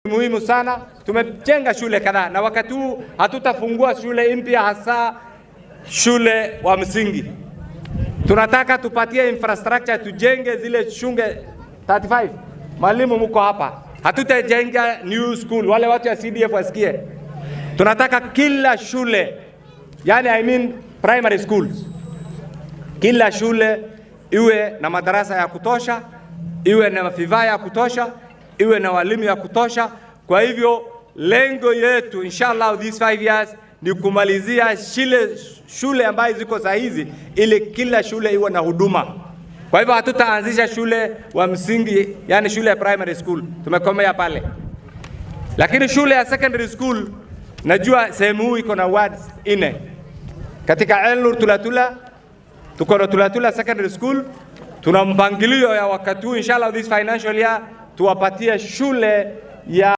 Muhimu sana, tumejenga shule kadhaa na wakati huu hatutafungua shule mpya, hasa shule wa msingi. Tunataka tupatie infrastructure, tujenge zile shule 35. Mwalimu mko hapa. Hatutajenga new school, wale watu ya CDF wasikie. Tunataka kila shule, yani primary schools, kila shule iwe na madarasa ya kutosha, iwe na vifaa ya kutosha, iwe na walimu ya kutosha. Kwa hivyo lengo yetu inshallah these 5 years ni kumalizia shule ambazo ziko saa hizi, ili kila shule iwe na huduma. Kwa hivyo hatutaanzisha shule wa msingi, yani shule ya primary school, tumekomea pale. Lakini shule ya secondary school, najua sehemu hii iko na wards 4. Katika El-Nur Tulatula, tuko na Tulatula secondary school. Tuna mpangilio ya wakati huu inshallah this financial year tuwapatie shule ya